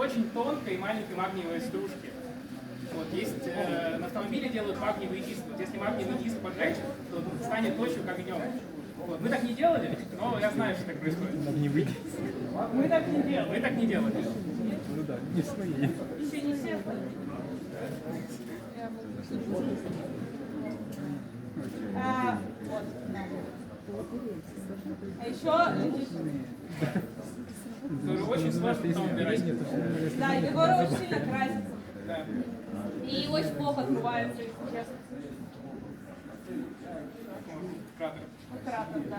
очень тонкой и маленькой магниевой стружки. Вот, есть, на автомобиле делают магниевый диск. Вот, если магниевый диск поджечь, то станет точью как огнем. Вот, мы так не делали, но я знаю, что так происходит. Магниевый диск. Мы так не делали. Мы так не делали. Ну да, не свои. Еще не все. Вот. А еще... Очень сложно потом убирать. Да, и Егора очень сильно красится. Да. И очень плохо открывается, если честно. Кратер. Кратер, да.